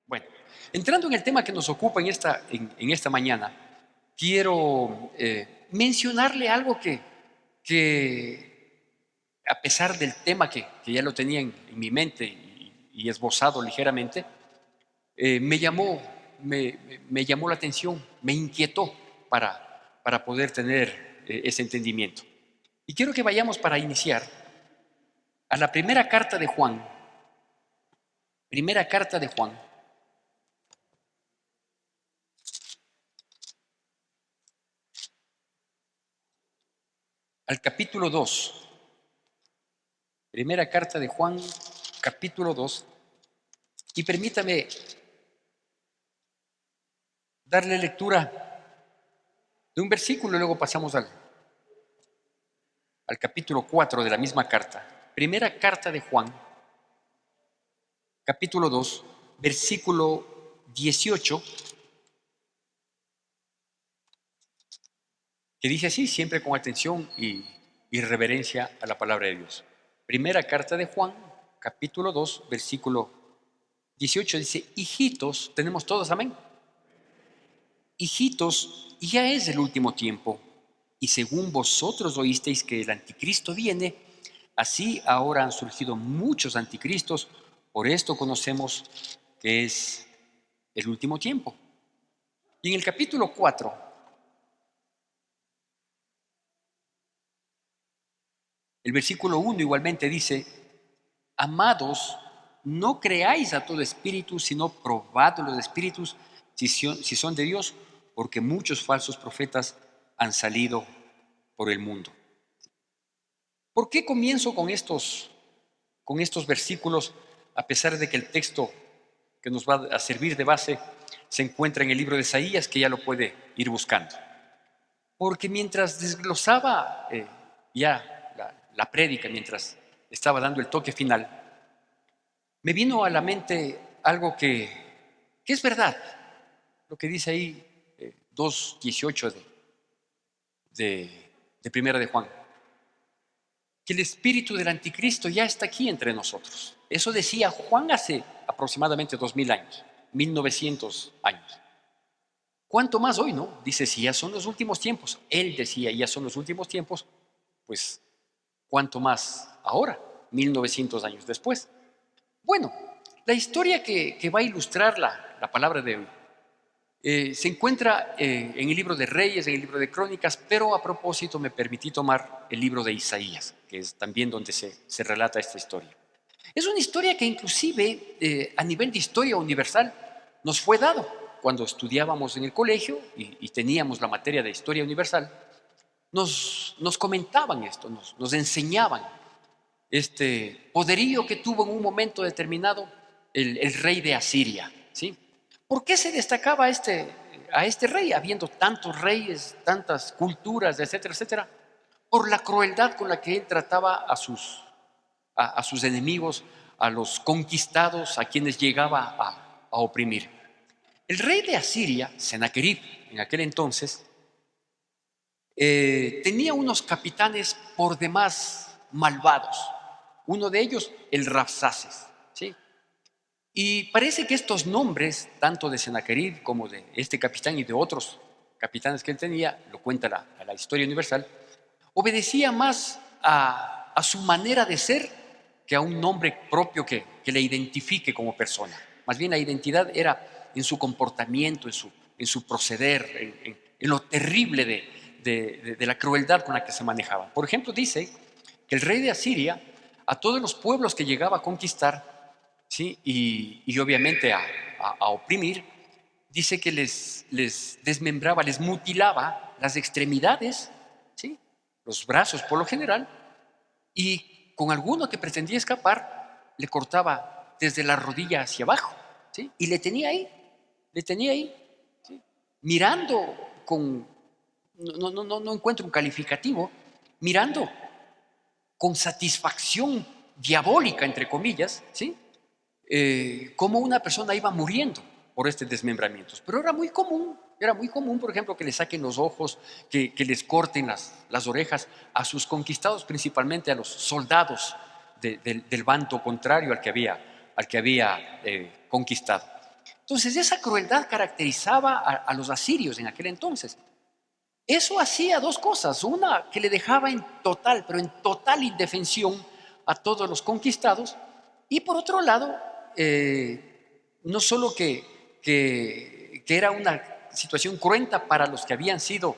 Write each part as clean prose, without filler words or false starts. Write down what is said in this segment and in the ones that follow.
Bueno, entrando en el tema que nos ocupa en esta mañana, quiero mencionarle algo que, a pesar del tema que ya lo tenía en mi mente y esbozado ligeramente, me llamó la atención, me inquietó para poder tener ese entendimiento. Y quiero que vayamos para iniciar a la primera carta de Juan, al capítulo 2. Primera carta de Juan, capítulo 2. Y permítame darle lectura de un versículo y luego pasamos al capítulo 4 de la misma carta. Primera carta de Juan, capítulo 2, versículo 18, que dice así, siempre con atención y reverencia a la palabra de Dios. Primera carta de Juan, capítulo 2, versículo 18, dice: hijitos, tenemos todos, amén. Hijitos, ya es el último tiempo, y según vosotros oísteis que el anticristo viene, así ahora han surgido muchos anticristos. Por esto conocemos que es el último tiempo. Y en el capítulo 4, el versículo 1 igualmente dice: amados, no creáis a todo espíritu, sino probad los espíritus si son de Dios, porque muchos falsos profetas han salido por el mundo. ¿Por qué comienzo con estos versículos, a pesar de que el texto que nos va a servir de base se encuentra en el libro de Isaías, que ya lo puede ir buscando? Porque mientras desglosaba ya la prédica, mientras estaba dando el toque final, me vino a la mente algo que es verdad, lo que dice ahí 2:18 de Primera de Juan, que el espíritu del anticristo ya está aquí entre nosotros. Eso decía Juan hace aproximadamente 2000 años, 1900 años. ¿Cuánto más hoy, no? Dice, si ya son los últimos tiempos. Él decía, ya son los últimos tiempos, pues, ¿cuánto más ahora, 1900 años después? Bueno, la historia que va a ilustrar la palabra de hoy se encuentra en el libro de Reyes, en el libro de Crónicas, pero a propósito me permití tomar el libro de Isaías, que es también donde se relata esta historia. Es una historia que inclusive a nivel de historia universal nos fue dado cuando estudiábamos en el colegio y teníamos la materia de historia universal. Nos comentaban esto, nos enseñaban este poderío que tuvo en un momento determinado el rey de Asiria, ¿sí? ¿Por qué se destacaba a este rey, habiendo tantos reyes, tantas culturas, etcétera, etcétera? Por la crueldad con la que él trataba a sus enemigos, a los conquistados, a quienes llegaba a oprimir. El rey de Asiria, Sennacherib, en aquel entonces, tenía unos capitanes por demás malvados. Uno de ellos, el Rabsaces, ¿sí? Y parece que estos nombres, tanto de Sennacherib como de este capitán y de otros capitanes que él tenía, lo cuenta la historia universal, obedecía más a su manera de ser que a un nombre propio que le identifique como persona. Más bien la identidad era en su comportamiento, en su proceder, en lo terrible de la crueldad con la que se manejaba. Por ejemplo, dice que el rey de Asiria, a todos los pueblos que llegaba a conquistar, ¿sí? y obviamente a oprimir, dice que les desmembraba, les mutilaba las extremidades, ¿sí? Los brazos por lo general, y con alguno que pretendía escapar, le cortaba desde la rodilla hacia abajo, ¿sí? Y le tenía ahí, ¿sí? Mirando con, no encuentro un calificativo, mirando con satisfacción diabólica, entre comillas, ¿sí? Cómo una persona iba muriendo por estos desmembramientos. Pero era muy común, por ejemplo, que le saquen los ojos, que les corten las orejas a sus conquistados, principalmente a los soldados del bando contrario al que había conquistado. Entonces esa crueldad caracterizaba a los asirios en aquel entonces. Eso hacía dos cosas. Una, que le dejaba en total, pero en total indefensión a todos los conquistados. Y por otro lado, no solo que era una situación cruenta para los que habían sido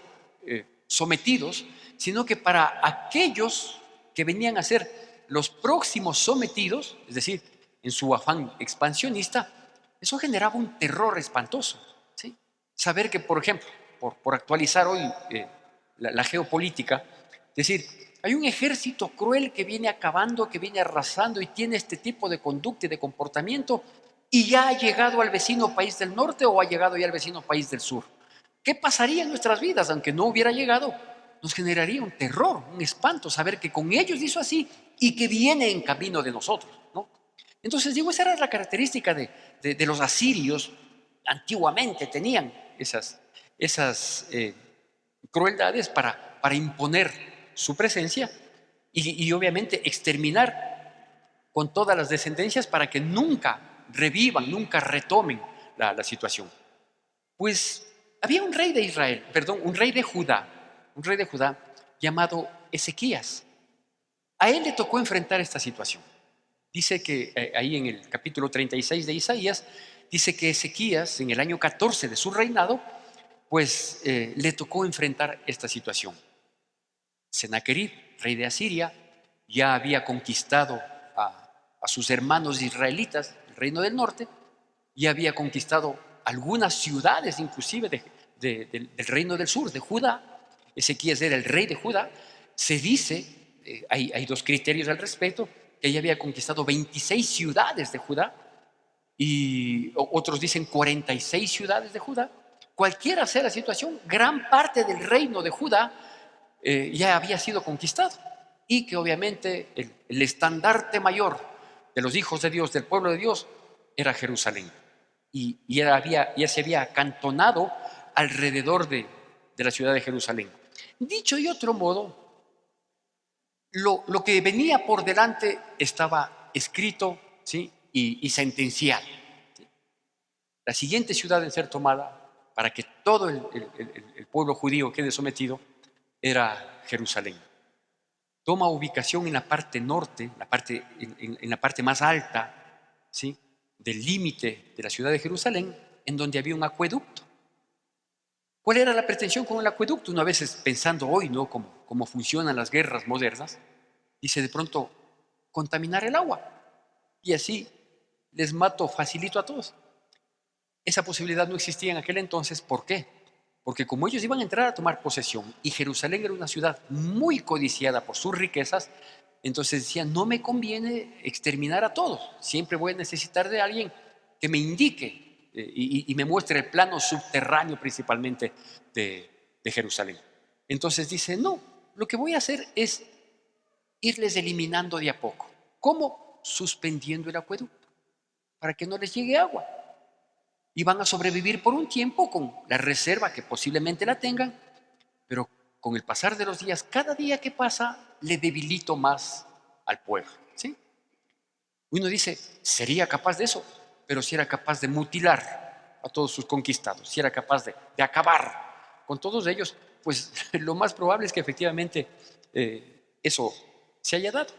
sometidos, sino que para aquellos que venían a ser los próximos sometidos, es decir, en su afán expansionista, eso generaba un terror espantoso, ¿sí? Saber que, por ejemplo, por actualizar hoy la geopolítica, es decir, hay un ejército cruel que viene acabando, que viene arrasando y tiene este tipo de conducta y de comportamiento, y ya ha llegado al vecino país del norte o ha llegado ya al vecino país del sur. ¿Qué pasaría en nuestras vidas? Aunque no hubiera llegado, nos generaría un terror, un espanto, saber que con ellos hizo así y que viene en camino de nosotros, ¿no? Entonces digo, esa era la característica de los asirios. Antiguamente tenían esas crueldades para imponer su presencia y obviamente exterminar con todas las descendencias para que nunca revivan, nunca retomen la situación. Pues había un rey de Israel, perdón, un rey de Judá llamado Ezequías. A él le tocó enfrentar esta situación. Dice que ahí en el capítulo 36 de Isaías, dice que Ezequías, en el año 14 de su reinado, pues le tocó enfrentar esta situación. Sennacherib, rey de Asiria, ya había conquistado a sus hermanos israelitas, el reino del norte, y había conquistado algunas ciudades inclusive del reino del sur, de Judá. Ezequías era el rey de Judá. Se dice, hay dos criterios al respecto, que ella había conquistado 26 ciudades de Judá y otros dicen 46 ciudades de Judá. Cualquiera sea la situación, gran parte del reino de Judá ya había sido conquistado y que obviamente el estandarte mayor de los hijos de Dios, del pueblo de Dios, era Jerusalén. Y ya se había acantonado alrededor de la ciudad de Jerusalén. Dicho de otro modo, lo que venía por delante estaba escrito, ¿sí? y sentenciado. ¿Sí? La siguiente ciudad en ser tomada para que todo el pueblo judío quede sometido era Jerusalén. Toma ubicación en la parte norte, en la parte más alta, ¿sí? del límite de la ciudad de Jerusalén, en donde había un acueducto. ¿Cuál era la pretensión con el acueducto? Uno a veces pensando hoy, ¿no? Cómo funcionan las guerras modernas, dice de pronto, contaminar el agua. Y así les mato facilito a todos. Esa posibilidad no existía en aquel entonces. ¿Por qué? Porque como ellos iban a entrar a tomar posesión y Jerusalén era una ciudad muy codiciada por sus riquezas, entonces decían, no me conviene exterminar a todos. Siempre voy a necesitar de alguien que me indique y me muestre el plano subterráneo principalmente de Jerusalén. Entonces dice, no, lo que voy a hacer es irles eliminando de a poco. ¿Cómo? Suspendiendo el acueducto para que no les llegue agua. Y van a sobrevivir por un tiempo con la reserva que posiblemente la tengan, pero con el pasar de los días, cada día que pasa, le debilito más al pueblo, ¿sí? Uno dice, ¿sería capaz de eso? Pero si era capaz de mutilar a todos sus conquistados, si era capaz de acabar con todos ellos, pues lo más probable es que efectivamente eso se haya dado.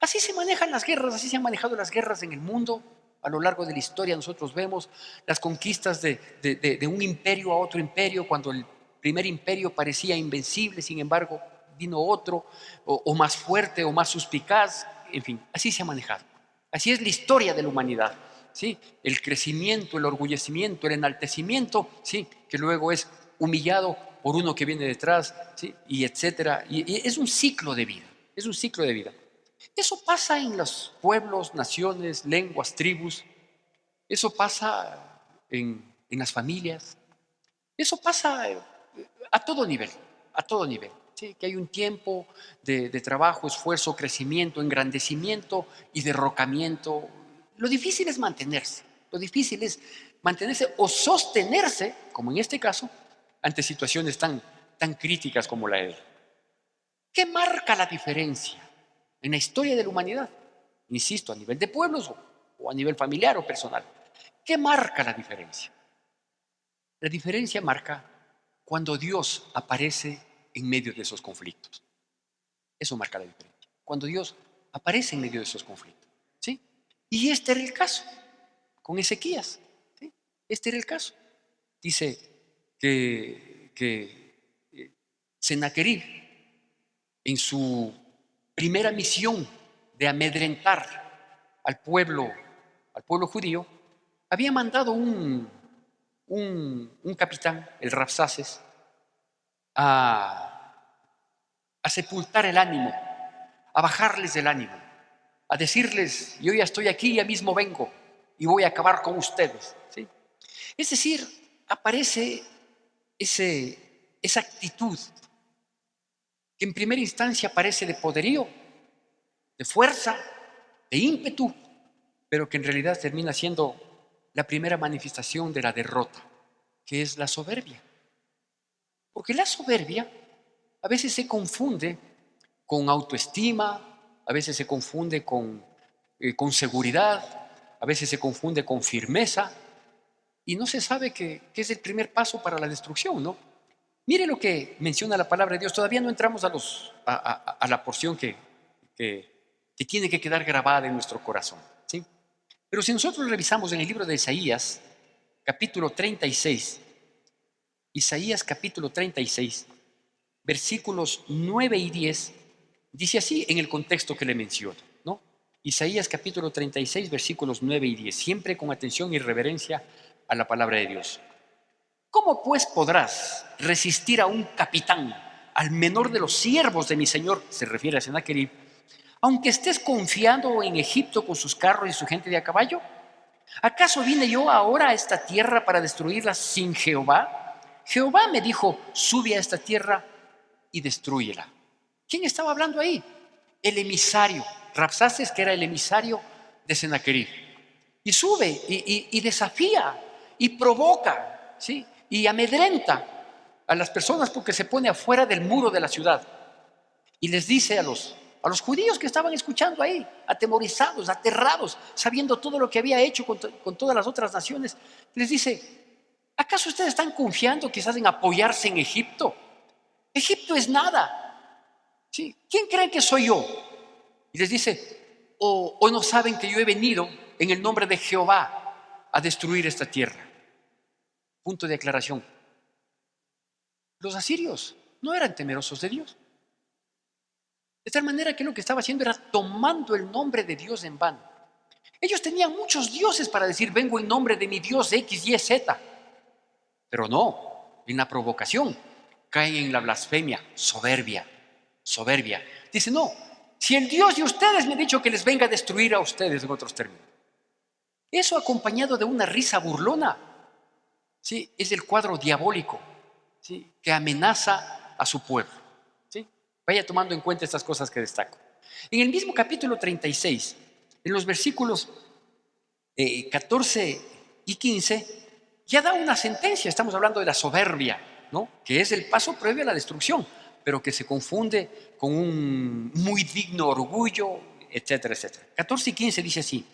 Así se manejan las guerras, así se han manejado las guerras en el mundo. A lo largo de la historia nosotros vemos las conquistas de un imperio a otro imperio, cuando el primer imperio parecía invencible, sin embargo vino otro, o más fuerte, o más suspicaz, en fin, así se ha manejado. Así es la historia de la humanidad, ¿sí? El crecimiento, el orgullecimiento, el enaltecimiento, ¿sí? Que luego es humillado por uno que viene detrás, ¿sí? Y etcétera. Y es un ciclo de vida, es un ciclo de vida. Eso pasa en los pueblos, naciones, lenguas, tribus. Eso pasa en las familias. Eso pasa a todo nivel, a todo nivel. ¿Sí? Que hay un tiempo de trabajo, esfuerzo, crecimiento, engrandecimiento y derrocamiento. Lo difícil es mantenerse. Lo difícil es mantenerse o sostenerse, como en este caso, ante situaciones tan críticas como la de él. ¿Qué marca la diferencia en la historia de la humanidad? Insisto, a nivel de pueblos o a nivel familiar o personal. ¿Qué marca la diferencia? La diferencia marca cuando Dios aparece en medio de esos conflictos. Eso marca la diferencia. Cuando Dios aparece en medio de esos conflictos. ¿Sí? Y este era el caso con Ezequías. ¿Sí? Este era el caso. Dice que Sennacherib, en su primera misión de amedrentar al pueblo judío, había mandado un capitán, el Rabsaces, a sepultar el ánimo, a bajarles el ánimo, a decirles: yo ya estoy aquí, ya mismo vengo y voy a acabar con ustedes. ¿Sí? Es decir, aparece esa actitud que en primera instancia parece de poderío, de fuerza, de ímpetu, pero que en realidad termina siendo la primera manifestación de la derrota, que es la soberbia. Porque la soberbia a veces se confunde con autoestima, a veces se confunde con seguridad, a veces se confunde con firmeza, y no se sabe que es el primer paso para la destrucción, ¿no? Mire lo que menciona la palabra de Dios. Todavía no entramos a la porción que tiene que quedar grabada en nuestro corazón, ¿sí? Pero si nosotros revisamos en el libro de Isaías, capítulo 36, Isaías capítulo 36, versículos 9 y 10, dice así en el contexto que le menciono, ¿no? Isaías capítulo 36, versículos 9 y 10, siempre con atención y reverencia a la palabra de Dios. ¿Cómo pues podrás resistir a un capitán, al menor de los siervos de mi Señor? Se refiere a Sennacherib. Aunque estés confiando en Egipto con sus carros y su gente de a caballo. ¿Acaso vine yo ahora a esta tierra para destruirla sin Jehová? Jehová me dijo: sube a esta tierra y destrúyela. ¿Quién estaba hablando ahí? El emisario, Rabsaces, que era el emisario de Sennacherib. Y sube y desafía y provoca, ¿sí? Y amedrenta a las personas porque se pone afuera del muro de la ciudad. Y les dice a los judíos que estaban escuchando ahí, atemorizados, aterrados, sabiendo todo lo que había hecho con todas las otras naciones, les dice: ¿acaso ustedes están confiando quizás en apoyarse en Egipto? Egipto es nada, ¿sí? ¿Quién cree que soy yo? Y les dice: o no saben que yo he venido en el nombre de Jehová a destruir esta tierra. Punto de aclaración. Los asirios no eran temerosos de Dios. De tal manera que lo que estaba haciendo era tomando el nombre de Dios en vano. Ellos tenían muchos dioses para decir: vengo en nombre de mi Dios X, Y, Z. Pero no, en la provocación caen en la blasfemia, soberbia. Dice: no, si el Dios de ustedes me ha dicho que les venga a destruir a ustedes, en otros términos. Eso acompañado de una risa burlona, ¿sí? Es el cuadro diabólico, ¿sí? Que amenaza a su pueblo, ¿sí? Vaya tomando en cuenta estas cosas que destaco. En el mismo capítulo 36, en los versículos 14 y 15, ya da una sentencia. Estamos hablando de la soberbia, ¿no? Que es el paso previo a la destrucción, pero que se confunde con un muy digno orgullo, etcétera, etcétera. 14 y 15 dice así: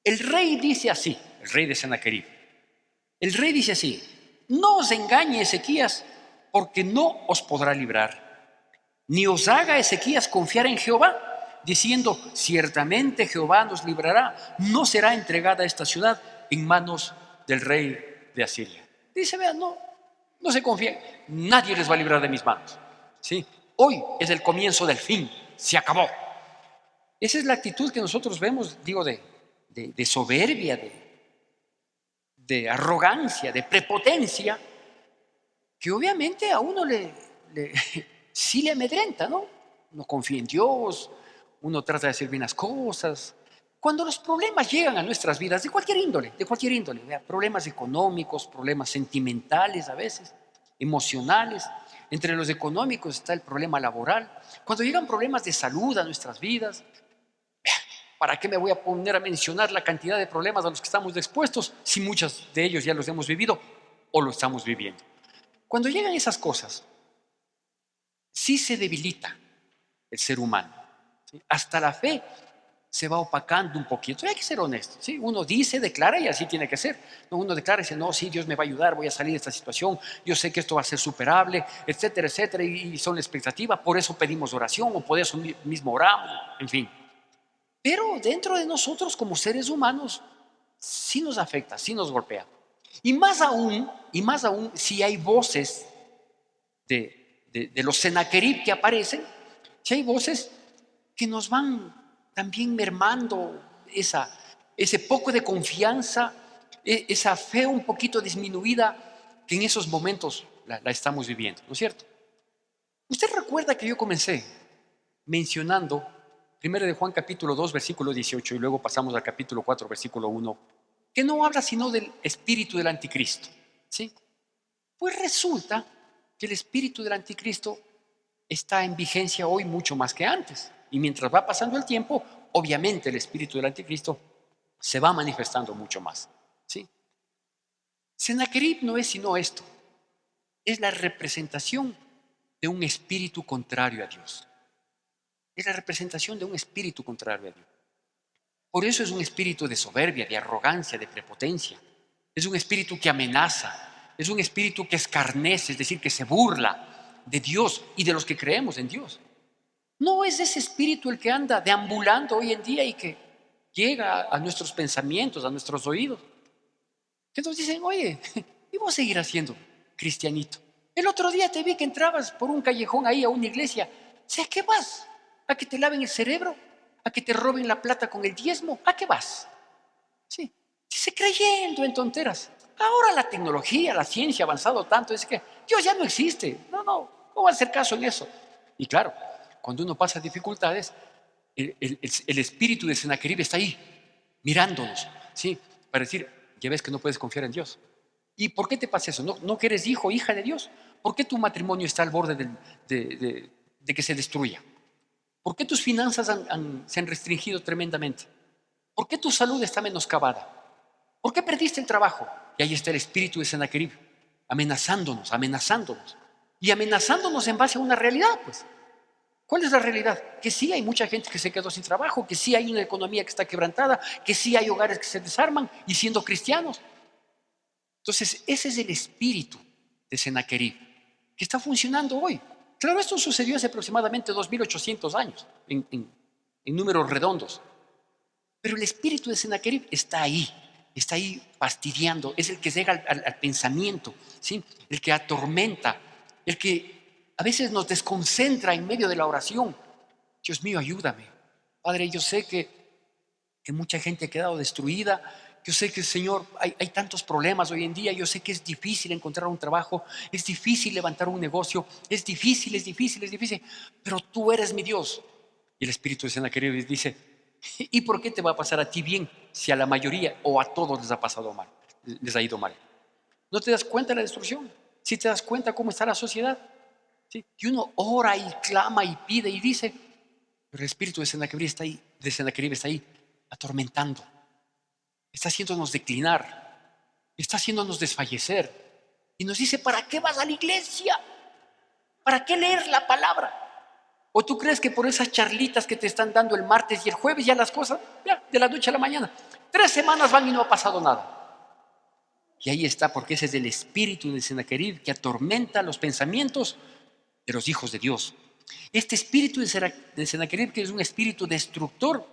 el rey dice así, el rey de Sennacherib, el rey dice así: no os engañe Ezequías, porque no os podrá librar, ni os haga Ezequías confiar en Jehová, diciendo: ciertamente Jehová nos librará, no será entregada esta ciudad en manos del rey de Asiria. Dice: vean, no se confíen, nadie les va a librar de mis manos, ¿sí? Hoy es el comienzo del fin, se acabó. Esa es la actitud que nosotros vemos, digo, de soberbia, de arrogancia, de prepotencia, que obviamente a uno sí le amedrenta, ¿no? Uno confía en Dios, uno trata de hacer bien las cosas. Cuando los problemas llegan a nuestras vidas, de cualquier índole, ¿vea? Problemas económicos, problemas sentimentales a veces, emocionales. Entre los económicos está el problema laboral. Cuando llegan problemas de salud a nuestras vidas, ¿para qué me voy a poner a mencionar la cantidad de problemas a los que estamos expuestos si muchos de ellos ya los hemos vivido o lo estamos viviendo? Cuando llegan esas cosas, sí se debilita el ser humano, ¿sí? Hasta la fe se va opacando un poquito. Y hay que ser honesto, ¿sí? Uno dice, declara y así tiene que ser. No, uno declara y dice, no, sí, Dios me va a ayudar, voy a salir de esta situación, yo sé que esto va a ser superable, etcétera, etcétera, y son la expectativa, por eso pedimos oración o por eso mismo oramos, en fin. Pero dentro de nosotros como seres humanos sí nos afecta, sí nos golpea. Y más aún si hay voces de los Senaquerib que aparecen, si hay voces que nos van también mermando ese poco de confianza, esa fe un poquito disminuida que en esos momentos la estamos viviendo, ¿no es cierto? Usted recuerda que yo comencé mencionando 1 de Juan capítulo 2 versículo 18 y luego pasamos al capítulo 4 versículo 1, que no habla sino del espíritu del anticristo, ¿sí? Pues resulta que el espíritu del anticristo está en vigencia hoy mucho más que antes. Y mientras va pasando el tiempo, obviamente el espíritu del anticristo se va manifestando mucho más, ¿sí? Sennacherib no es sino esto, es la representación de un espíritu contrario a Dios. Es la representación de un espíritu contrario a Dios. Por eso es un espíritu de soberbia, de arrogancia, de prepotencia. Es un espíritu que amenaza, es un espíritu que escarnece, es decir, que se burla de Dios y de los que creemos en Dios. No es ese espíritu el que anda deambulando hoy en día y que llega a nuestros pensamientos, a nuestros oídos. Que nos dicen, oye, ¿y vos seguir haciendo cristianito? El otro día te vi que entrabas por un callejón ahí a una iglesia. ¿A qué vas? ¿A que te laven el cerebro? ¿A que te roben la plata con el diezmo? ¿A qué vas? Sí, dice creyendo en tonteras. Ahora la tecnología, la ciencia ha avanzado tanto, es que Dios ya no existe. No va a hacer caso en eso. Y claro, cuando uno pasa dificultades, el espíritu de Sennacherib está ahí, mirándonos, ¿sí? Para decir, ya ves que no puedes confiar en Dios. ¿Y por qué te pasa eso? ¿No que eres hijo o hija de Dios? ¿Por qué tu matrimonio está al borde de que se destruya? ¿Por qué tus finanzas se han restringido tremendamente? ¿Por qué tu salud está menoscabada? ¿Por qué perdiste el trabajo? Y ahí está el espíritu de Sennacherib, amenazándonos. Y amenazándonos en base a una realidad, pues. ¿Cuál es la realidad? Que sí hay mucha gente que se quedó sin trabajo, que sí hay una economía que está quebrantada, que sí hay hogares que se desarman y siendo cristianos. Entonces, ese es el espíritu de Sennacherib, que está funcionando hoy. Claro, esto sucedió hace aproximadamente 2800 años, en números redondos. Pero el espíritu de Sennacherib está ahí fastidiando, es el que llega al pensamiento, ¿sí? El que atormenta, el que a veces nos desconcentra en medio de la oración. Dios mío, ayúdame. Padre, yo sé que mucha gente ha quedado destruida. Yo sé que, Señor, hay tantos problemas hoy en día. Yo sé que es difícil encontrar un trabajo, es difícil levantar un negocio, es difícil. Pero tú eres mi Dios. Y el espíritu de Sennacherib dice, ¿y por qué te va a pasar a ti bien si a la mayoría o a todos les ha pasado mal, les ha ido mal? ¿No te das cuenta de la destrucción? ¿Sí te das cuenta cómo está la sociedad? ¿Sí? Y uno ora y clama y pide y dice, pero el espíritu de Sennacherib está ahí atormentando, está haciéndonos declinar, está haciéndonos desfallecer. Y nos dice, ¿para qué vas a la iglesia? ¿Para qué leer la palabra? ¿O tú crees que por esas charlitas que te están dando el martes y el jueves ya las cosas, ya, de la noche a la mañana, 3 semanas van y no ha pasado nada? Y ahí está, porque ese es el espíritu de Sennacherib que atormenta los pensamientos de los hijos de Dios. Este espíritu de Sennacherib, que es un espíritu destructor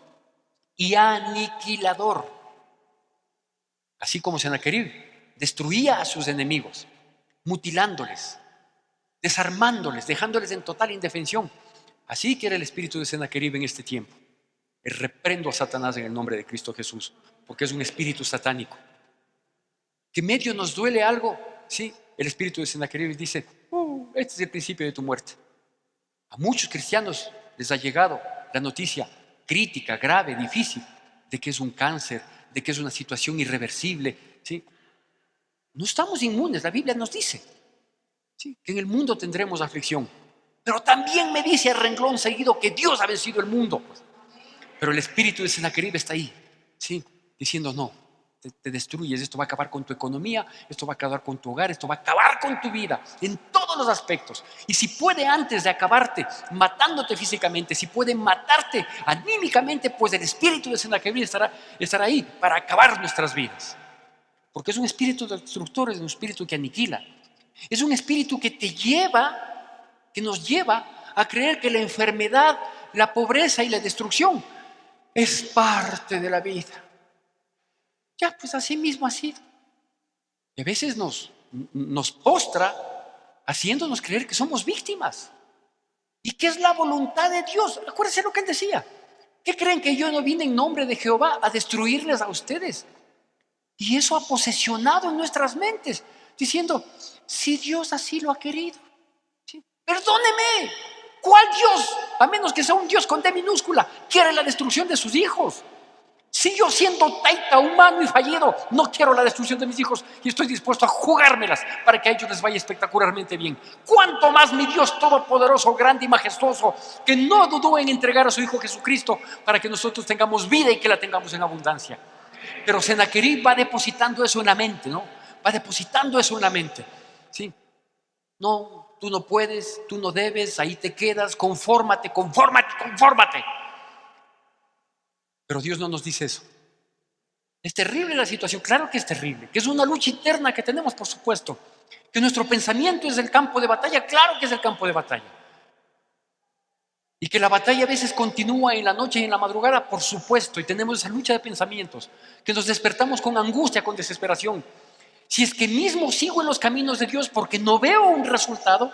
y aniquilador. Así como Sennacherib destruía a sus enemigos, mutilándoles, desarmándoles, dejándoles en total indefensión. Así que era el espíritu de Sennacherib en este tiempo. Reprendo a Satanás en el nombre de Cristo Jesús, porque es un espíritu satánico. Que medio nos duele algo, sí, el espíritu de Sennacherib dice, este es el principio de tu muerte. A muchos cristianos les ha llegado la noticia crítica, grave, difícil, de que es un cáncer, de que es una situación irreversible, ¿sí? No estamos inmunes, la Biblia nos dice, ¿sí?, que en el mundo tendremos aflicción. Pero también me dice a renglón seguido que Dios ha vencido el mundo, pues. Pero el espíritu de Sennacherib está ahí, ¿sí?, diciendo no, te destruyes, esto va a acabar con tu economía, esto va a acabar con tu hogar, esto va a acabar con tu vida, en todo todos los aspectos. Y si puede, antes de acabarte matándote físicamente, si puede matarte anímicamente, pues el espíritu de Sennacherib estará ahí para acabar nuestras vidas. Porque es un espíritu destructor, es un espíritu que aniquila. Es un espíritu que que nos lleva a creer que la enfermedad, la pobreza y la destrucción es parte de la vida. Ya, pues así mismo ha sido. Y a veces nos postra haciéndonos creer que somos víctimas y que es la voluntad de Dios. Acuérdense lo que él decía. ¿Qué creen que yo no vine en nombre de Jehová a destruirles a ustedes? Y eso ha posesionado en nuestras mentes, diciendo, si Dios así lo ha querido. ¿Sí? Perdóneme, ¿cuál Dios? A menos que sea un Dios con D minúscula, quiere la destrucción de sus hijos. Si yo, siendo taita, humano y fallido, no quiero la destrucción de mis hijos y estoy dispuesto a jugármelas para que a ellos les vaya espectacularmente bien, ¿cuánto más mi Dios todopoderoso, grande y majestuoso, que no dudó en entregar a su Hijo Jesucristo para que nosotros tengamos vida y que la tengamos en abundancia? Pero Sennacherib va depositando eso en la mente, ¿no? Va depositando eso en la mente, ¿sí? No, tú no puedes, tú no debes, ahí te quedas, confórmate. Pero Dios no nos dice eso. Es terrible la situación, claro que es terrible, que es una lucha interna que tenemos, por supuesto, que nuestro pensamiento es el campo de batalla, claro que es el campo de batalla. Y que la batalla a veces continúa en la noche y en la madrugada, por supuesto, y tenemos esa lucha de pensamientos, que nos despertamos con angustia, con desesperación. Si es que mismo sigo en los caminos de Dios porque no veo un resultado,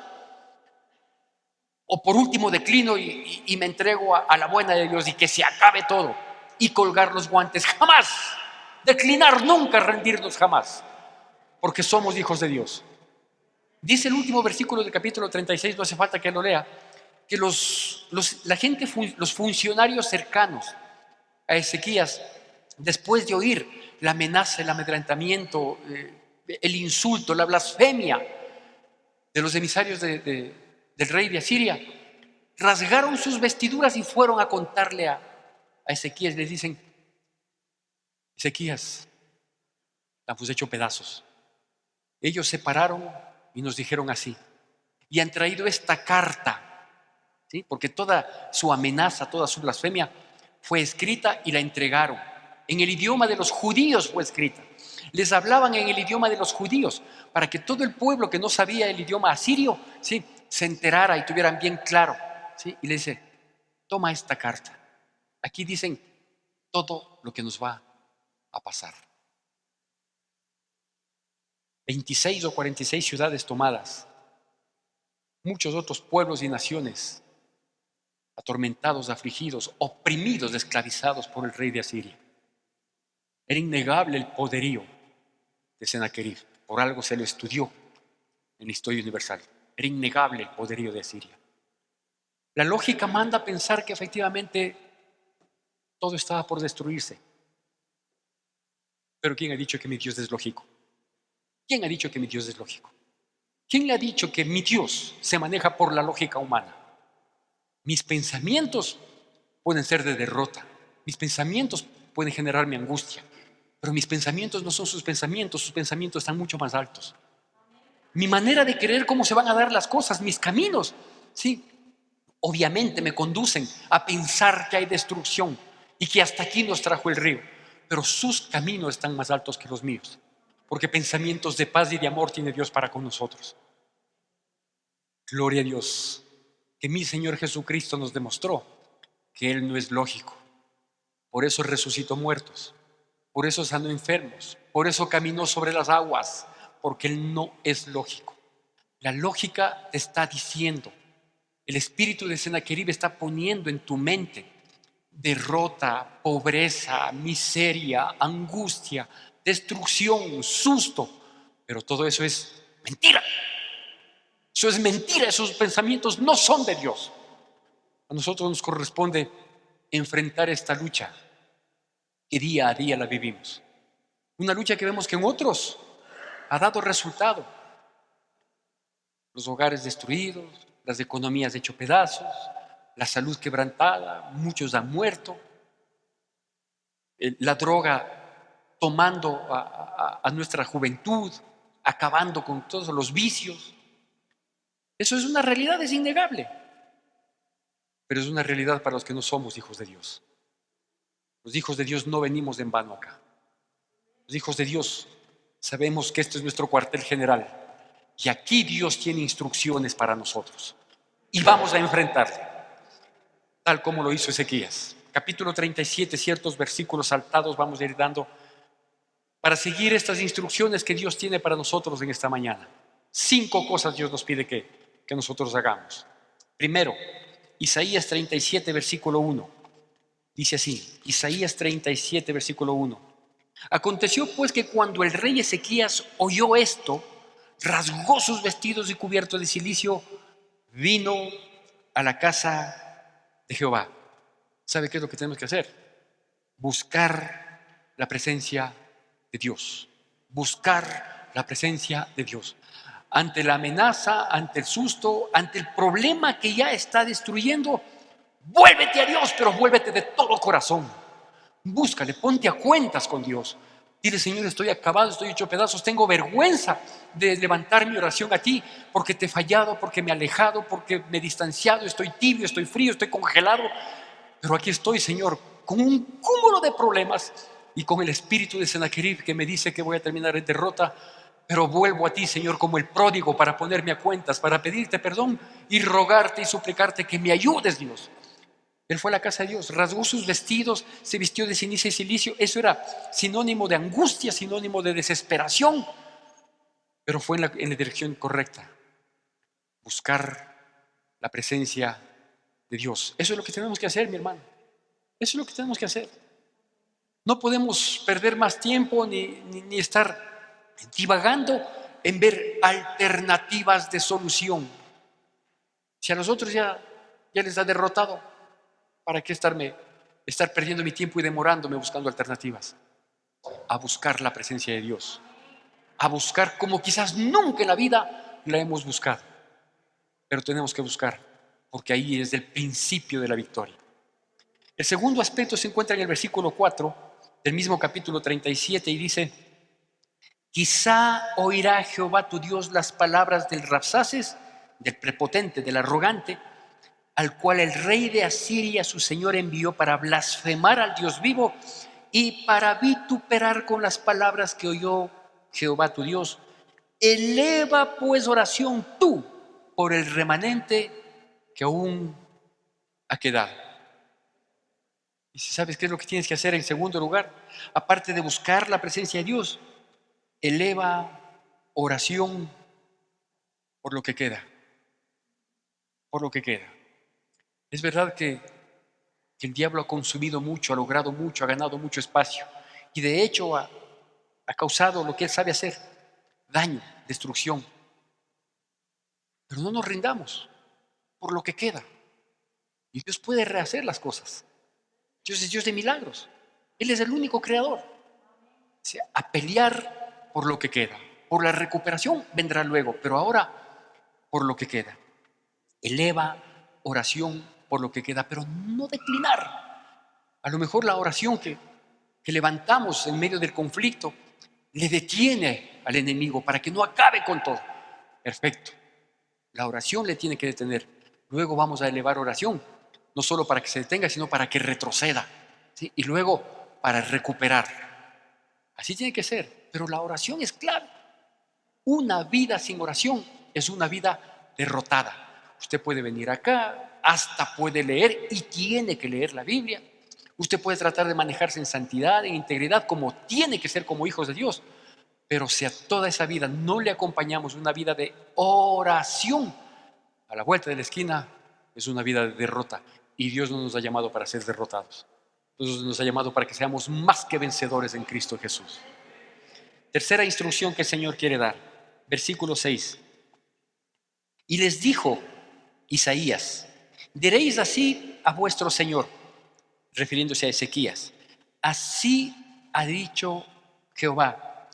o por último declino y me entrego a la buena de Dios y que se acabe todo y colgar los guantes, jamás, declinar nunca, rendirnos jamás, porque somos hijos de Dios. Dice el último versículo del capítulo 36, no hace falta que lo lea, que los funcionarios cercanos a Ezequías, después de oír la amenaza, el amedrentamiento, el insulto, la blasfemia de los emisarios del rey de Asiria, rasgaron sus vestiduras y fueron a contarle a Ezequías. Les dicen, Ezequías, la hemos hecho pedazos. Ellos se pararon y nos dijeron así, y han traído esta carta, ¿sí? Porque toda su amenaza, toda su blasfemia fue escrita y la entregaron. En el idioma de los judíos fue escrita. Les hablaban en el idioma de los judíos para que todo el pueblo que no sabía el idioma asirio, ¿sí?, se enterara y tuvieran bien claro, ¿sí? Y le dice, toma esta carta. Aquí dicen todo lo que nos va a pasar. 26 o 46 ciudades tomadas, muchos otros pueblos y naciones atormentados, afligidos, oprimidos, esclavizados por el rey de Asiria. Era innegable el poderío de Sennacherib. Por algo se lo estudió en la historia universal. Era innegable el poderío de Asiria. La lógica manda a pensar que efectivamente todo estaba por destruirse. Pero ¿quién ha dicho que mi Dios es lógico? ¿Quién ha dicho que mi Dios es lógico? ¿Quién le ha dicho que mi Dios se maneja por la lógica humana? Mis pensamientos pueden ser de derrota. Mis pensamientos pueden generarme angustia. Pero mis pensamientos no son sus pensamientos están mucho más altos. Mi manera de creer cómo se van a dar las cosas, mis caminos, sí, obviamente me conducen a pensar que hay destrucción y que hasta aquí nos trajo el río. Pero sus caminos están más altos que los míos, porque pensamientos de paz y de amor tiene Dios para con nosotros. Gloria a Dios, que mi Señor Jesucristo nos demostró que Él no es lógico. Por eso resucitó muertos, por eso sanó enfermos, por eso caminó sobre las aguas, porque Él no es lógico. La lógica te está diciendo, el espíritu de Sennacherib está poniendo en tu mente derrota, pobreza, miseria, angustia, destrucción, susto, pero todo eso es mentira. Eso es mentira, esos pensamientos no son de Dios. A nosotros nos corresponde enfrentar esta lucha que día a día la vivimos. Una lucha que vemos que en otros ha dado resultado. Los hogares destruidos, las economías hecho pedazos, la salud quebrantada, muchos han muerto, la droga tomando a nuestra juventud, acabando con todos los vicios. Eso es una realidad, es innegable. Pero es una realidad para los que no somos hijos de Dios. Los hijos de Dios no venimos en vano acá. Los hijos de Dios sabemos que este es nuestro cuartel general. Y aquí Dios tiene instrucciones para nosotros. Y vamos a enfrentarle, tal como lo hizo Ezequías. Capítulo 37, ciertos versículos saltados vamos a ir dando para seguir estas instrucciones que Dios tiene para nosotros en esta mañana. 5 cosas Dios nos pide que nosotros hagamos. Primero, Isaías 37, versículo 1. Dice así, Isaías 37, versículo 1. Aconteció pues que cuando el rey Ezequías oyó esto, rasgó sus vestidos y cubierto de cilicio, vino a la casa de Jehová. ¿Sabe qué es lo que tenemos que hacer? Buscar la presencia de Dios. Buscar la presencia de Dios. Ante la amenaza, ante el susto, ante el problema que ya está destruyendo, vuélvete a Dios, pero vuélvete de todo corazón. Búscale, ponte a cuentas con Dios. Dile, Señor, estoy acabado, estoy hecho pedazos, tengo vergüenza de levantar mi oración a ti porque te he fallado, porque me he alejado, porque me he distanciado, estoy tibio, estoy frío, estoy congelado. Pero aquí estoy, Señor, con un cúmulo de problemas y con el espíritu de Sennacherib que me dice que voy a terminar en derrota. Pero vuelvo a ti, Señor, como el pródigo para ponerme a cuentas, para pedirte perdón y rogarte y suplicarte que me ayudes, Dios. Él fue a la casa de Dios, rasgó sus vestidos, se vistió de ceniza y cilicio. Eso era sinónimo de angustia, sinónimo de desesperación. Pero fue en la dirección correcta. Buscar la presencia de Dios. Eso es lo que tenemos que hacer, mi hermano. Eso es lo que tenemos que hacer. No podemos perder más tiempo ni estar divagando en ver alternativas de solución. Si a nosotros ya les ha derrotado, ¿para qué estar perdiendo mi tiempo y demorándome buscando alternativas? A buscar la presencia de Dios. A buscar como quizás nunca en la vida la hemos buscado. Pero tenemos que buscar, porque ahí es el principio de la victoria. El segundo aspecto se encuentra en el versículo 4 del mismo capítulo 37 y dice: quizá oirá Jehová tu Dios las palabras del Rabsaces, del prepotente, del arrogante, al cual el rey de Asiria, su señor, envió para blasfemar al Dios vivo y para vituperar con las palabras que oyó Jehová tu Dios. Eleva pues oración tú por el remanente que aún ha quedado. Y si sabes qué es lo que tienes que hacer en segundo lugar, aparte de buscar la presencia de Dios, eleva oración por lo que queda. Por lo que queda. Es verdad que el diablo ha consumido mucho, ha logrado mucho, ha ganado mucho espacio. Y de hecho ha causado lo que él sabe hacer: daño, destrucción. Pero no nos rindamos por lo que queda. Y Dios puede rehacer las cosas. Dios es Dios de milagros. Él es el único creador. O sea, a pelear por lo que queda. Por la recuperación vendrá luego, pero ahora por lo que queda. Eleva oración por lo que queda, pero no declinar. A lo mejor la oración que levantamos en medio del conflicto le detiene al enemigo para que no acabe con todo. Perfecto. La oración le tiene que detener. Luego vamos a elevar oración, no solo para que se detenga, sino para que retroceda, ¿sí? Y luego para recuperar. Así tiene que ser. Pero la oración es clave. Una vida sin oración es una vida derrotada. Usted puede venir acá, hasta puede leer y tiene que leer la Biblia. Usted puede tratar de manejarse en santidad, en integridad, como tiene que ser como hijos de Dios. Pero si a toda esa vida no le acompañamos una vida de oración, a la vuelta de la esquina es una vida de derrota. Y Dios no nos ha llamado para ser derrotados. Dios nos ha llamado para que seamos más que vencedores en Cristo Jesús. Tercera instrucción que el Señor quiere dar. Versículo 6. Y les dijo Isaías: diréis así a vuestro Señor, refiriéndose a Ezequías: así ha dicho Jehová,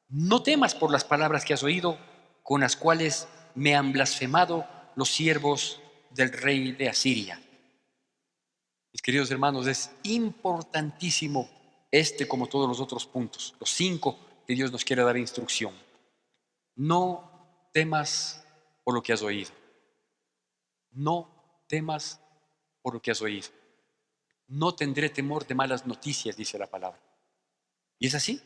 no temas por las palabras que has oído, con las cuales me han blasfemado los siervos del rey de Asiria. Mis queridos hermanos, es importantísimo como todos los otros puntos, los 5 que Dios nos quiere dar instrucción. No temas por lo que has oído. No temas por lo que has oído. No tendré temor de malas noticias, dice la palabra. Y es así.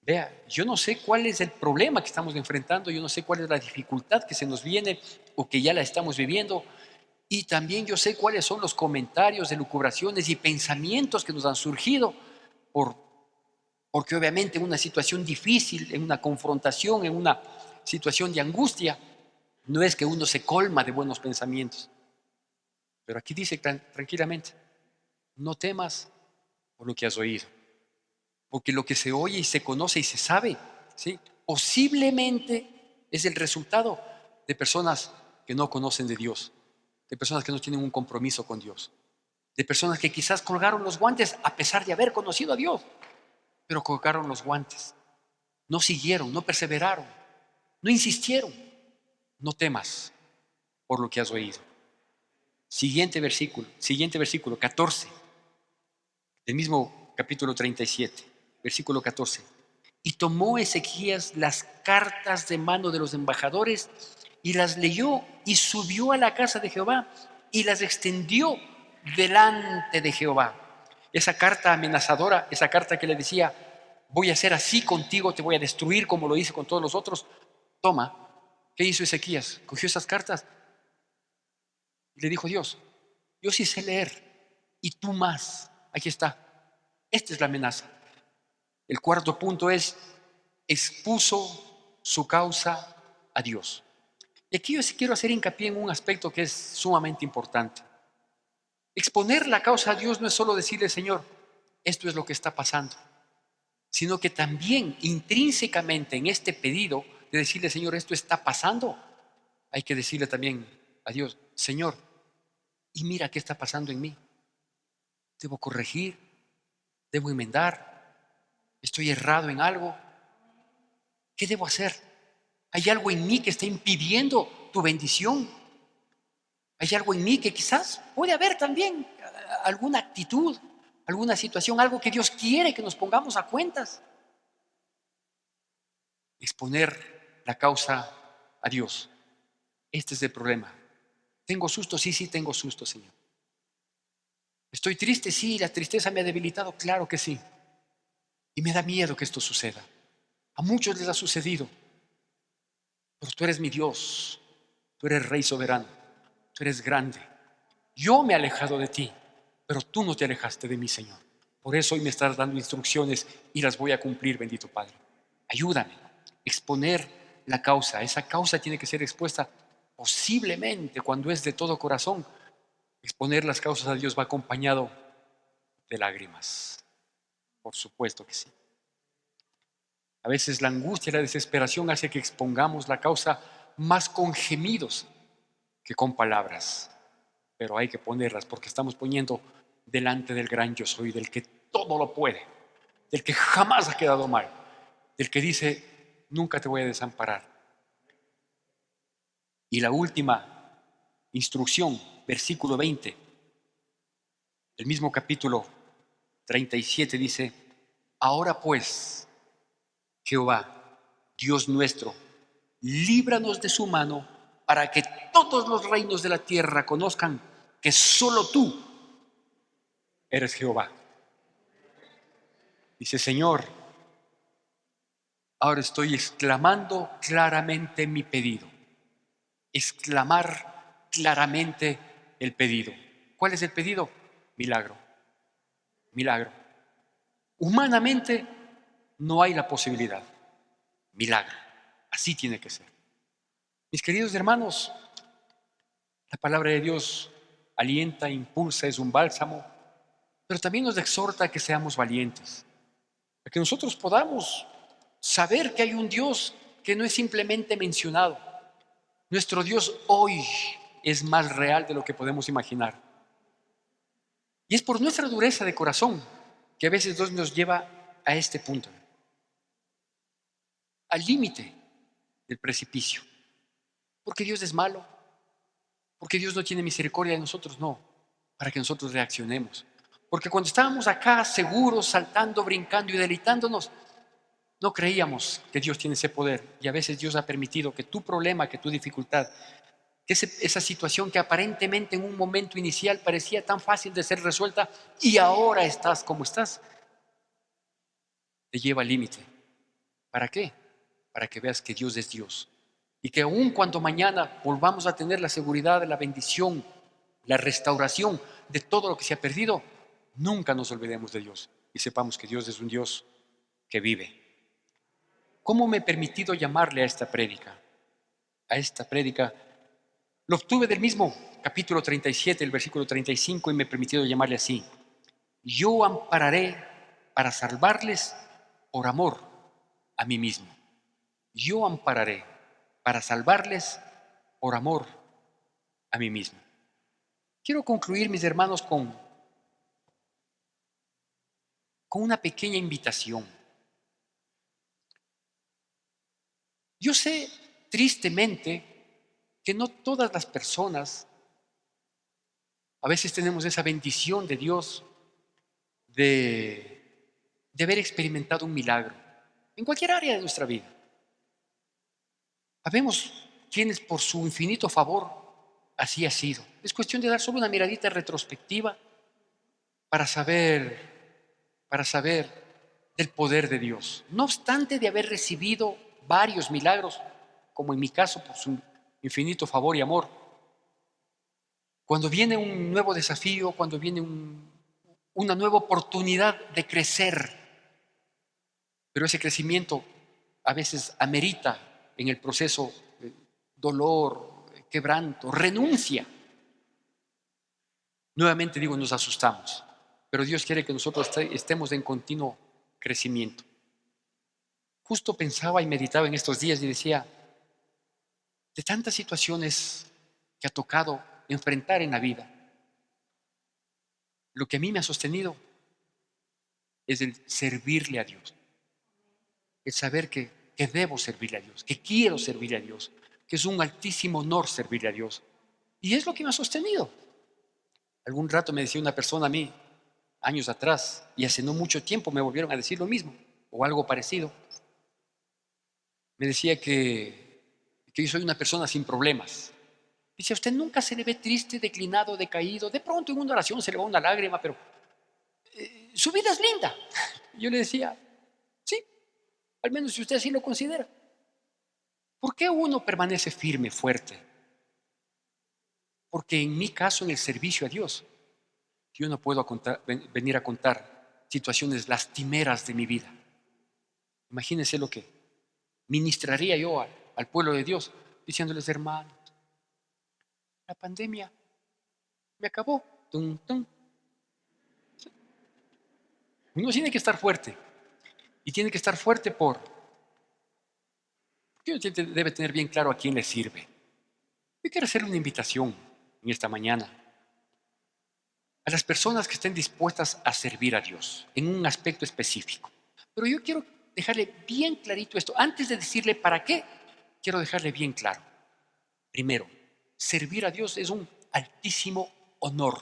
Vea, yo no sé cuál es el problema que estamos enfrentando, yo no sé cuál es la dificultad que se nos viene o que ya la estamos viviendo. Y también yo sé cuáles son los comentarios, elucubraciones y pensamientos que nos han surgido porque obviamente en una situación difícil, en una confrontación, en una situación de angustia, no es que uno se colma de buenos pensamientos. Pero aquí dice tranquilamente, no temas por lo que has oído. Porque lo que se oye y se conoce y se sabe, ¿sí?, posiblemente es el resultado de personas que no conocen de Dios, de personas que no tienen un compromiso con Dios, de personas que quizás colgaron los guantes a pesar de haber conocido a Dios, pero colgaron los guantes, no siguieron, no perseveraron, no insistieron. No temas por lo que has oído. Siguiente versículo 14, del mismo capítulo 37, versículo 14. Y tomó Ezequías las cartas de mano de los embajadores y las leyó y subió a la casa de Jehová y las extendió delante de Jehová. Esa carta amenazadora, esa carta que le decía, voy a hacer así contigo, te voy a destruir como lo hice con todos los otros. Toma. ¿Qué hizo Ezequías? Cogió esas cartas y le dijo a Dios, yo sí sé leer y tú más. Aquí está. Esta es la amenaza. El cuarto punto es, expuso su causa a Dios. Y aquí yo sí quiero hacer hincapié en un aspecto que es sumamente importante. Exponer la causa a Dios no es solo decirle, Señor, esto es lo que está pasando, sino que también intrínsecamente en este pedido de decirle, Señor, esto está pasando, hay que decirle también a Dios, Señor, y mira qué está pasando en mí. Debo corregir, debo enmendar, estoy errado en algo. ¿Qué debo hacer? ¿Hay algo en mí que está impidiendo tu bendición? ¿Hay algo en mí que quizás puede haber también alguna actitud, alguna situación, algo que Dios quiere que nos pongamos a cuentas? Exponer la causa a Dios. Este es el problema. ¿Tengo susto? Sí, sí, tengo susto, Señor. ¿Estoy triste? Sí, la tristeza me ha debilitado. Claro que sí. Y me da miedo que esto suceda. A muchos les ha sucedido. Pero tú eres mi Dios. Tú eres Rey soberano. Tú eres grande. Yo me he alejado de ti, pero tú no te alejaste de mí, Señor. Por eso hoy me estás dando instrucciones y las voy a cumplir, bendito Padre. Ayúdame a exponer la causa. Esa causa tiene que ser expuesta posiblemente cuando es de todo corazón. Exponer las causas a Dios va acompañado de lágrimas. Por supuesto que sí. A veces la angustia y la desesperación hace que expongamos la causa más con gemidos que con palabras. Pero hay que ponerlas porque estamos poniendo delante del gran yo soy, del que todo lo puede, del que jamás ha quedado mal, del que dice, nunca te voy a desamparar. Y la última instrucción, versículo 20, el mismo capítulo 37 dice, ahora pues, Jehová, Dios nuestro, líbranos de su mano para que todos los reinos de la tierra conozcan que solo tú eres Jehová. Dice, Señor, ahora estoy exclamando claramente mi pedido. Exclamar claramente el pedido. ¿Cuál es el pedido? Milagro. Milagro. Humanamente no hay la posibilidad. Milagro. Así tiene que ser. Mis queridos hermanos, la palabra de Dios alienta, impulsa, es un bálsamo, pero también nos exhorta a que seamos valientes, a que nosotros podamos saber que hay un Dios que no es simplemente mencionado. Nuestro Dios hoy es más real de lo que podemos imaginar. Y es por nuestra dureza de corazón que a veces Dios nos lleva a este punto, al límite del precipicio. Porque Dios es malo, porque Dios no tiene misericordia de nosotros, no, para que nosotros reaccionemos. Porque cuando estábamos acá seguros, saltando, brincando y deleitándonos, no creíamos que Dios tiene ese poder. Y a veces Dios ha permitido que tu problema, que tu dificultad que esa situación que aparentemente en un momento inicial parecía tan fácil de ser resuelta y ahora estás como estás, te lleva al límite. ¿Para qué? Para que veas que Dios es Dios. Y que aun cuando mañana volvamos a tener la seguridad de la bendición, la restauración de todo lo que se ha perdido, nunca nos olvidemos de Dios y sepamos que Dios es un Dios que vive. ¿Cómo me he permitido llamarle a esta prédica? A esta prédica lo obtuve del mismo capítulo 37, el versículo 35, y me he permitido llamarle así: yo ampararé para salvarles por amor a mí mismo. Yo ampararé para salvarles por amor a mí mismo. Quiero concluir, mis hermanos, con una pequeña invitación. Yo sé, tristemente, que no todas las personas, a veces tenemos esa bendición de Dios de haber experimentado un milagro en cualquier área de nuestra vida. Habemos quienes por su infinito favor así ha sido. Es cuestión de dar solo una miradita retrospectiva para saber del poder de Dios. No obstante de haber recibido varios milagros, como en mi caso por su infinito favor y amor, cuando viene un nuevo desafío, cuando viene una nueva oportunidad de crecer, pero ese crecimiento a veces amerita en el proceso dolor, quebranto, renuncia. Nuevamente digo, nos asustamos, pero Dios quiere que nosotros estemos en continuo crecimiento. Justo pensaba y meditaba en estos días y decía, de tantas situaciones que ha tocado enfrentar en la vida, lo que a mí me ha sostenido es el servirle a Dios, el saber que debo servirle a Dios, que quiero servirle a Dios, que es un altísimo honor servirle a Dios. Y es lo que me ha sostenido. Algún rato me decía una persona a mí, años atrás, y hace no mucho tiempo me volvieron a decir lo mismo, o algo parecido. Me decía que yo soy una persona sin problemas. Dice, a usted nunca se le ve triste, declinado, decaído. De pronto en una oración se le va una lágrima, pero su vida es linda. Yo le decía, sí, al menos si usted así lo considera. ¿Por qué uno permanece firme, fuerte? Porque en mi caso, en el servicio a Dios, yo no puedo venir a contar situaciones lastimeras de mi vida. Imagínense lo que ministraría yo al pueblo de Dios, diciéndoles, hermanos, la pandemia me acabó. Tum, tum. Uno tiene que estar fuerte. Y tiene que estar fuerte porque uno debe tener bien claro a quién le sirve. Yo quiero hacerle una invitación en esta mañana a las personas que estén dispuestas a servir a Dios en un aspecto específico. Pero yo quiero dejarle bien clarito esto. Antes de decirle para qué, quiero dejarle bien claro. Primero, servir a Dios es un altísimo honor.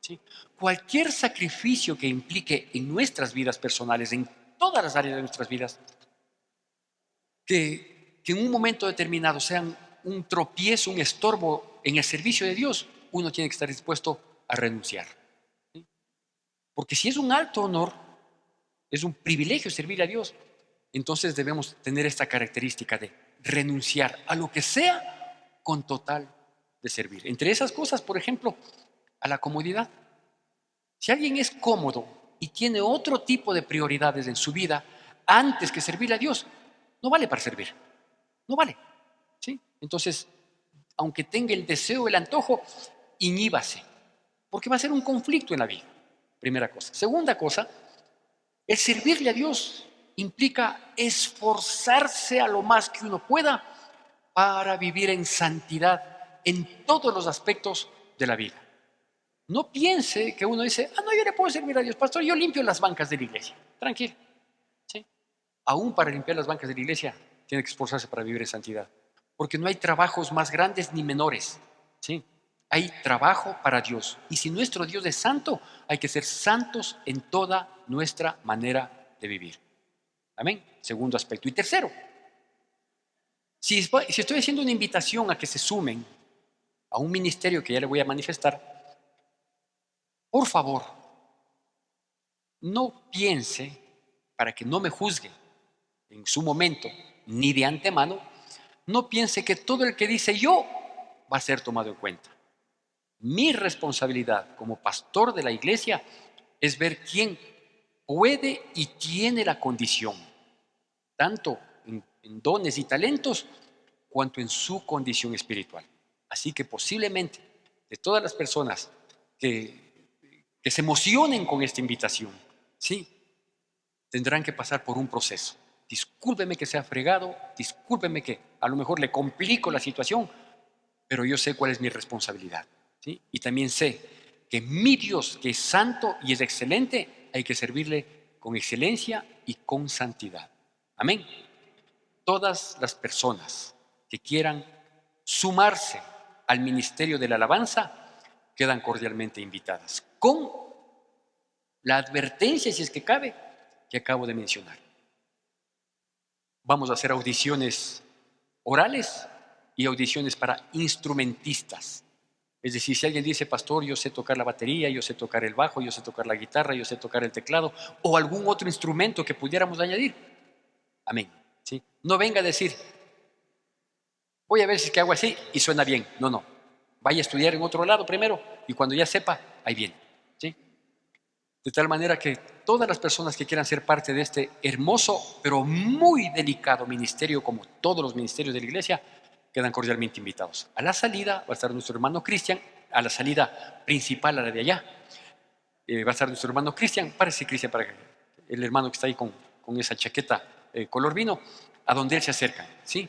¿Sí? Cualquier sacrificio que implique en nuestras vidas personales, en todas las áreas de nuestras vidas, que en un momento determinado sean un tropiezo, un estorbo en el servicio de Dios, uno tiene que estar dispuesto a renunciar. ¿Sí? Porque si es un alto honor, es un privilegio servir a Dios, entonces debemos tener esta característica de renunciar a lo que sea con total de servir. Entre esas cosas, por ejemplo, a la comodidad. Si alguien es cómodo y tiene otro tipo de prioridades en su vida antes que servir a Dios, no vale para servir. No vale. ¿Sí? Entonces, aunque tenga el deseo, el antojo, inhíbase, porque va a ser un conflicto en la vida. Primera cosa. Segunda cosa, el servirle a Dios implica esforzarse a lo más que uno pueda para vivir en santidad en todos los aspectos de la vida. No piense que uno dice, no, yo le puedo servir a Dios, pastor, yo limpio las bancas de la iglesia. Tranquilo. ¿Sí? Aún para limpiar las bancas de la iglesia, tiene que esforzarse para vivir en santidad. Porque no hay trabajos más grandes ni menores. ¿Sí? Hay trabajo para Dios. Y si nuestro Dios es santo, hay que ser santos en toda nuestra manera de vivir. Amén. Segundo aspecto. Y tercero, Si estoy haciendo una invitación a que se sumen a un ministerio que ya le voy a manifestar, por favor, no piense, para que no me juzgue en su momento, ni de antemano, no piense que todo el que dice yo va a ser tomado en cuenta. Mi responsabilidad como pastor de la iglesia es ver quién puede y tiene la condición, tanto en dones y talentos, cuanto en su condición espiritual. Así que posiblemente de todas las personas que se emocionen con esta invitación, sí, tendrán que pasar por un proceso. Discúlpeme que sea fregado, discúlpeme que a lo mejor le complico la situación, pero yo sé cuál es mi responsabilidad, ¿sí? Y también sé que mi Dios, que es santo y es excelente, hay que servirle con excelencia y con santidad. Amén. Todas las personas que quieran sumarse al ministerio de la alabanza quedan cordialmente invitadas, con la advertencia, si es que cabe, que acabo de mencionar. Vamos a hacer audiciones orales y audiciones para instrumentistas. Es decir, si alguien dice, pastor, yo sé tocar la batería, yo sé tocar el bajo, yo sé tocar la guitarra, yo sé tocar el teclado, o algún otro instrumento que pudiéramos añadir. Amén. ¿Sí? No venga a decir, voy a ver si es que hago así y suena bien. No. Vaya a estudiar en otro lado primero y cuando ya sepa, ahí viene. ¿Sí? De tal manera que todas las personas que quieran ser parte de este hermoso, pero muy delicado ministerio, como todos los ministerios de la iglesia, quedan cordialmente invitados. A la salida va a estar nuestro hermano Cristian, a la salida principal, a la de allá, va a estar nuestro hermano Cristian, parece Cristian, para que el hermano que está ahí con esa chaqueta color vino, a donde él se acercan, ¿sí?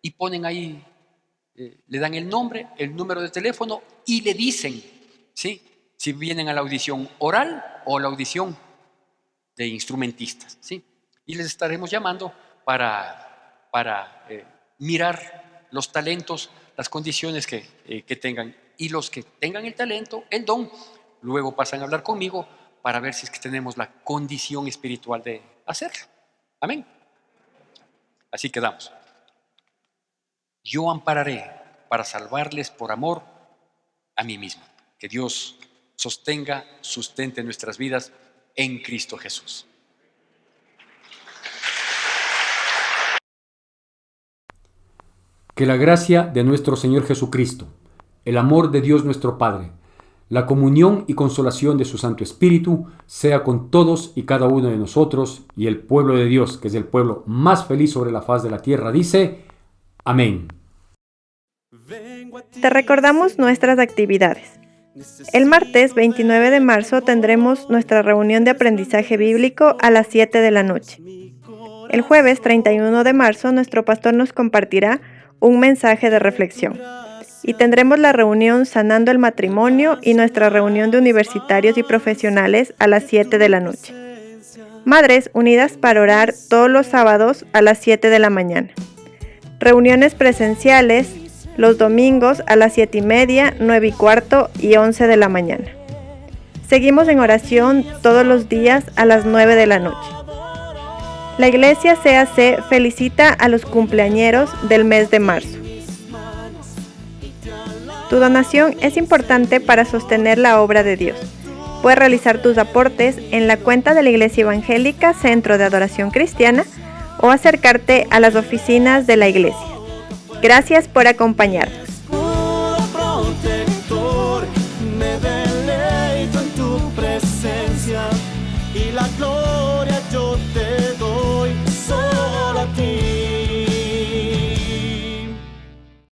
Y ponen ahí, le dan el nombre, el número de teléfono y le dicen, ¿sí?, si vienen a la audición oral o a la audición de instrumentistas, ¿sí? Y les estaremos llamando para mirar los talentos, las condiciones que tengan. Y los que tengan el talento, el don, luego pasan a hablar conmigo para ver si es que tenemos la condición espiritual de hacerlo. Amén. Así quedamos. Yo ampararé para salvarles por amor a mí mismo. Que Dios sostenga, sustente nuestras vidas en Cristo Jesús. Que la gracia de nuestro Señor Jesucristo, el amor de Dios nuestro Padre, la comunión y consolación de su Santo Espíritu sea con todos y cada uno de nosotros, y el pueblo de Dios, que es el pueblo más feliz sobre la faz de la tierra, dice: Amén. Te recordamos nuestras actividades. El martes 29 de marzo tendremos nuestra reunión de aprendizaje bíblico a las 7 de la noche. El jueves 31 de marzo nuestro pastor nos compartirá un mensaje de reflexión. Y tendremos la reunión Sanando el Matrimonio y nuestra reunión de universitarios y profesionales a las 7 de la noche. Madres unidas para orar todos los sábados a las 7 de la mañana. Reuniones presenciales los domingos a las 7:30, 9:15 y 11 de la mañana. Seguimos en oración todos los días a las 9 de la noche. La Iglesia CAC felicita a los cumpleañeros del mes de marzo. Tu donación es importante para sostener la obra de Dios. Puedes realizar tus aportes en la cuenta de la Iglesia Evangélica Centro de Adoración Cristiana o acercarte a las oficinas de la Iglesia. Gracias por acompañarnos.